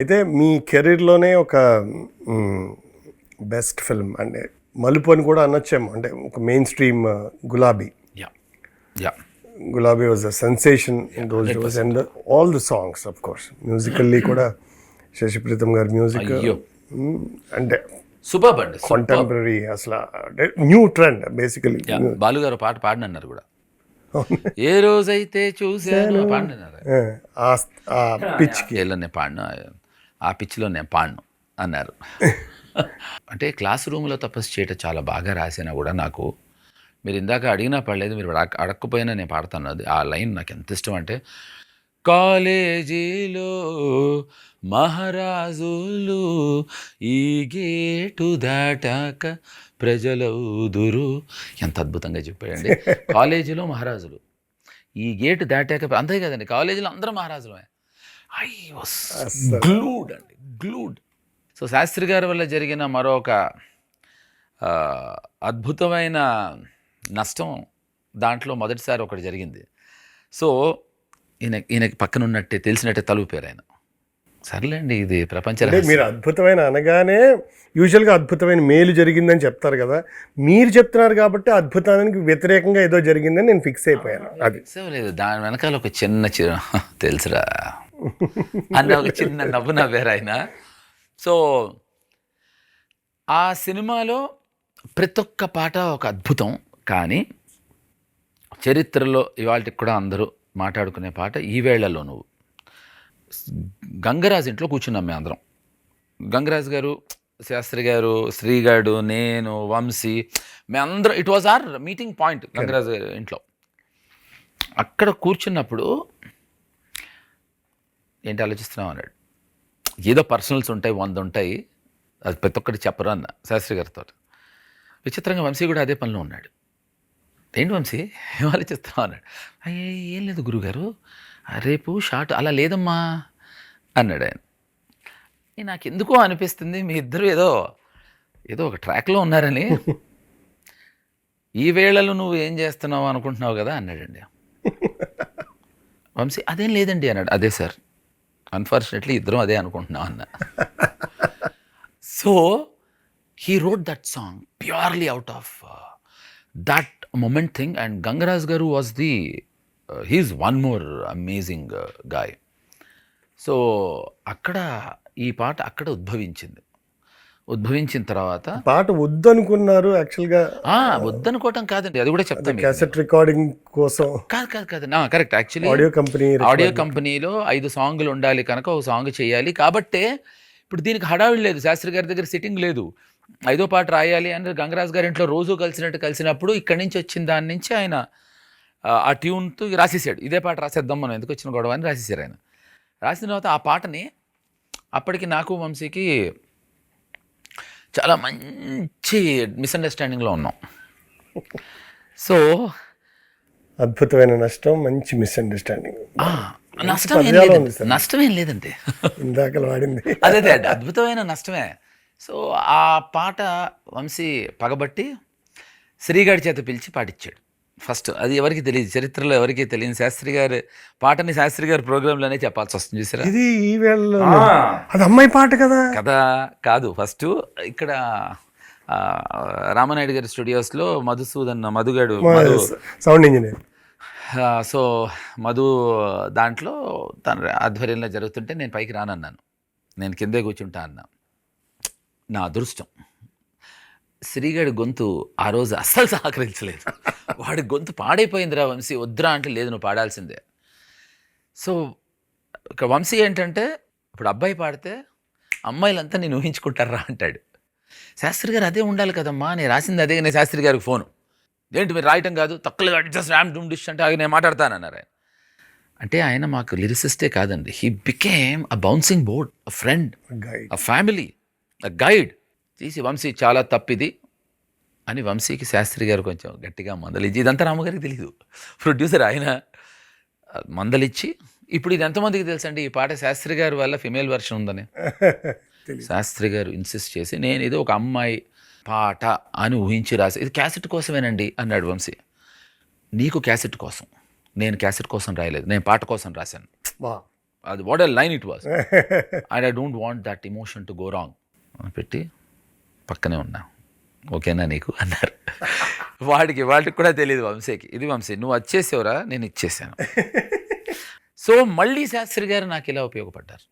అయితే మీ కెరీర్‌లోనే ఒక హ్మ్. బెస్ట్ ఫిల్మ్ అంటే మలుపు అని కూడా అనొచ్చేమో. అంటే ఒక మెయిన్ స్ట్రీమ్ 'గులాబీ'. యా యా 'గులాబీ' was a sensation in those days and all the songs of course. Musically కూడా శశిప్రీతం గారి మ్యూజిక్ అయ్యో అంటే సూపర్బ్ అండి సూపర్. కాంటెంపరరీ అసలు అంటే న్యూ ట్రెండ్ బేసికలీ. బాలు గారు పాట పాడినన్నారు కూడా. ఏ రోజైతే చూశాను పాడినన్నారు. ఆ పిచ్కి ఏళ్ళ నేను పాడిన ఆ పిచ్చిలో నేను పాడను అన్నారు. అంటే క్లాస్ రూమ్లో తపస్సు చేయటం చాలా బాగా రాసినా కూడా నాకు మీరు ఇందాక అడిగినా పడలేదు, మీరు అడగకపోయినా నేను పాడతాను. అది ఆ లైన్ నాకు ఎంత ఇష్టం అంటే, కాలేజీలో మహారాజులు ఈ గేటు దాటాక ప్రజలవుదురు. ఎంత అద్భుతంగా చెప్పాడండి. కాలేజీలో మహారాజులు ఈ గేటు దాటాక అంతే కదండి, కాలేజీలో అందరూ మహారాజులమే. ఐ వాస్ గ్లూడ్ అండి, గ్లూడ్. సో శాస్త్రి గారి వల్ల జరిగిన మరొక అద్భుతమైన నష్టం దాంట్లో మొదటిసారి ఒకటి జరిగింది. సో ఈయనకి పక్కన ఉన్నట్టే తెలిసినట్టే తలుపారు ఆయన. సర్లేండి, ఇది ప్రపంచ అంటే మీరు అద్భుతమైన అనగానే యూజువల్గా అద్భుతమైన మేలు జరిగిందని చెప్తారు కదా, మీరు చెప్తున్నారు కాబట్టి అద్భుతానికి వ్యతిరేకంగా ఏదో జరిగిందని నేను ఫిక్స్ అయిపోయాను. అది లేదు, దాని వెనకాల ఒక చిన్న తెలుసురా అన్న ఒక చిన్న నవ్వు నవ్వారు ఆయన. సో ఆ సినిమాలో ప్రతి ఒక్క పాట ఒక అద్భుతం. కానీ చరిత్రలో ఇవాళకి కూడా అందరూ మాట్లాడుకునే పాట ఈ వేళల్లో నువ్వు. గంగరాజు ఇంట్లో కూర్చున్నాం మేము అందరం. గంగరాజు గారు, శాస్త్రి గారు, శ్రీగాడు, నేను, వంశీ, మేమందరం. It was our meeting point Gangaraju గారి ఇంట్లో. అక్కడ కూర్చున్నప్పుడు ఏంటి ఆలోచిస్తున్నావు అన్నాడు. ఏదో పర్సనల్స్ ఉంటాయి, 100 ఉంటాయి, అది ప్రతి ఒక్కటి చెప్పరు అన్న శాస్త్రి గారితో. విచిత్రంగా వంశీ కూడా అదే పనిలో ఉన్నాడు. ఏంటి వంశీ ఏం ఆలోచిస్తున్నావు అన్నాడు. అయ్యే ఏం లేదు గురుగారు, రేపు షార్ట్ అలా లేదమ్మా అన్నాడు ఆయన. నాకు ఎందుకో అనిపిస్తుంది మీ ఇద్దరు ఏదో ఒక ట్రాక్లో ఉన్నారని. ఈ వేళలో నువ్వు ఏం చేస్తున్నావు అనుకుంటున్నావు కదా అన్నాడండి. వంశీ అదేం లేదండి అన్నాడు. అదే సార్, అన్ఫార్చునేట్లీ ఇద్దరం అదే అనుకుంటున్నాం అన్న. So he wrote that song purely out of that moment thing, and Gangaraj Garu was he's one more amazing guy. So అక్కడ ఈ పాట అక్కడ ఉద్భవించిన తర్వాత పాట వద్దనుకున్నారు యాక్చువల్గా. వద్దనుకోవటం కాదండి, అది కూడా చెప్తాను. క్యాసెట్ రికార్డింగ్ కోసం కాదు కరెక్ట్. యాక్చువల్లీ ఆడియో కంపెనీలో 5 సాంగ్లు ఉండాలి కనుక ఒక సాంగ్ చేయాలి కాబట్టే ఇప్పుడు దీనికి హడావిడి లేదు. శాస్త్రి గారి దగ్గర సిట్టింగ్ లేదు. 5వ పాట రాయాలి అని గంగరాజు గారి ఇంట్లో రోజు కలిసినప్పుడు ఇక్కడి నుంచి వచ్చిన దాని నుంచి ఆయన ఆ ట్యూన్తో రాసేసాడు. ఇదే పాట రాసేద్దాం మనం, ఎందుకు వచ్చిన గొడవ అని రాసేసారు ఆయన. రాసిన తర్వాత ఆ పాటని అప్పటికి నాకు వంశీకి చాలా మంచి మిస్అండర్స్టాండింగ్లో ఉన్నాం. సో అద్భుతమైన నష్టం, మంచి మిస్అండర్స్టాండింగ్. నష్టమేం లేదండి, ఇందాక వాడింది అదే అద్భుతమైన నష్టమే. సో ఆ పాట వంశీ పగబట్టి శ్రీగాడి చేత పిలిచి పాటించాడు ఫస్ట్. అది ఎవరికి తెలియదు, చరిత్రలో ఎవరికి తెలియని శాస్త్రి గారి పాటని శాస్త్రి గారి ప్రోగ్రాంలోనే చెప్పాల్సి వస్తుంది చూసారా. ఇది ఈ వేళలో అది అమ్మాయి పాట కదా కాదు. ఫస్ట్ ఇక్కడ రామనాయుడు గారి స్టూడియోస్లో మధుగాడు సౌండ్ ఇంజనీర్. సో మధు దాంట్లో తన ఆధ్వర్యంలో జరుగుతుంటే నేను పైకి రానన్నాను, నేను కిందే కూర్చుంటా అన్నా. నా అదృష్టం శ్రీగాడి గొంతు ఆ రోజు అస్సలు సహకరించలేదు. వాడి గొంతు పాడైపోయిందిరా వంశీ, వద్దురా అంటే లేదు నువ్వు పాడాల్సిందే. సో ఇక వంశీ ఏంటంటే ఇప్పుడు అబ్బాయి పాడితే అమ్మాయిలంతా నేను ఊహించుకుంటారా అంటాడు. శాస్త్రి గారు అదే ఉండాలి కదమ్మా, నేను రాసింది అదే. నేను శాస్త్రి గారికి ఫోను, ఏంటి మీరు రాయటం కాదు, తక్కువ జస్ట్ ర్యామ్ డూమ్ డిష్ అంటే నేను మాట్లాడతానన్నారు ఆయన. అంటే ఆయన మాకు లిరిసిస్టే కాదండి, he became a bouncing board, a friend, a family, a guide. తీసి వంశీ చాలా తప్పిది అని వంశీకి శాస్త్రి గారు కొంచెం గట్టిగా మందలిచ్చి, ఇదంతా రామగారికి తెలీదు, ప్రొడ్యూసర్ ఆయన మందలిచ్చి. ఇప్పుడు ఇది ఎంతమందికి తెలుసండి ఈ పాట శాస్త్రి గారి వల్ల ఫిమేల్ వెర్షన్ ఉందని. శాస్త్రి గారు ఇన్సిస్ట్ చేసి నేను ఇది ఒక అమ్మాయి పాట అని ఊహించి రాసి, ఇది క్యాసెట్ కోసమేనండి అన్నాడు వంశీ. నీకు క్యాసెట్ కోసం, నేను క్యాసెట్ కోసం రాయలేదు, నేను పాట కోసం రాశాను. అది what a line it was. And I don't want that emotion to go wrong అని పెట్టి పక్కనే ఉన్నా. ఓకేనా నీకు అన్నారు. వాటికి కూడా తెలియదు వంశీకి. ఇది వంశీ నువ్వు వచ్చేసావురా, నేను ఇచ్చేసాను. సో మళ్ళీ శాస్త్రి గారు నాకు ఇలా ఉపయోగపడ్డారు.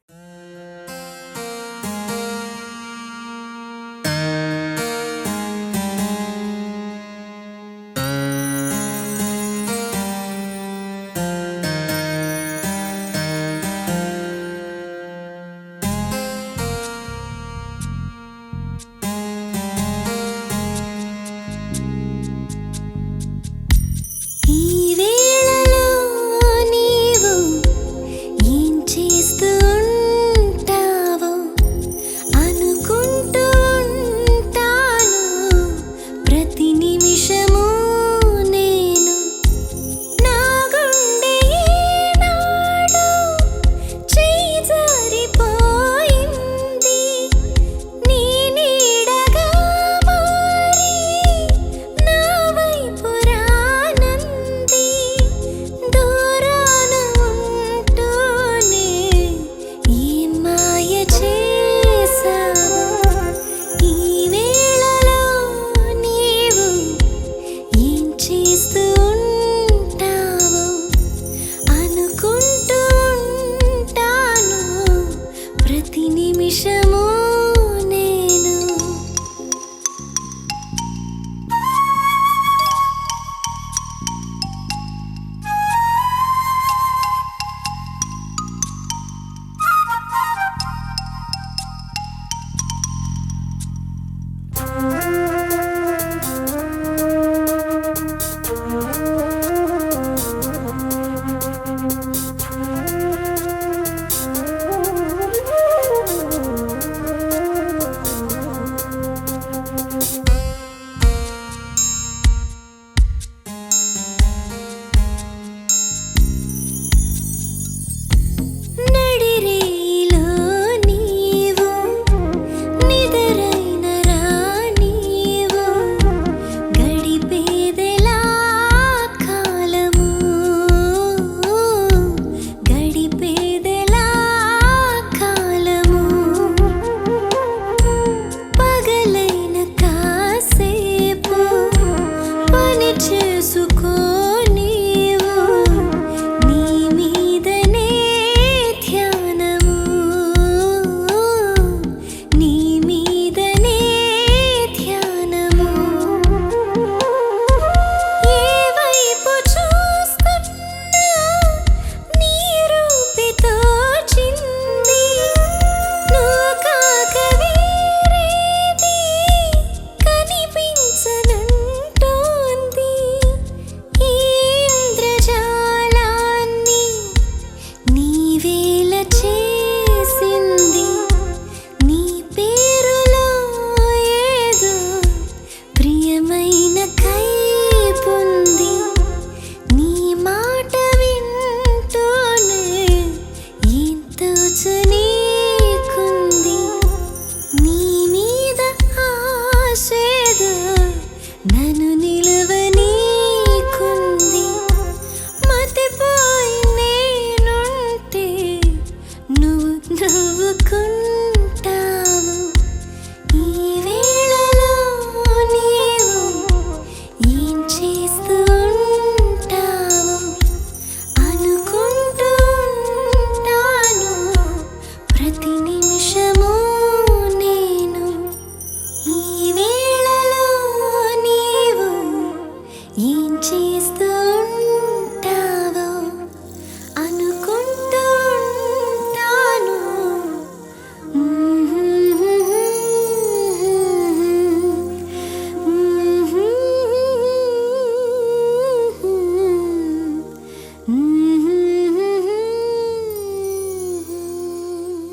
ఏం చేస్తూ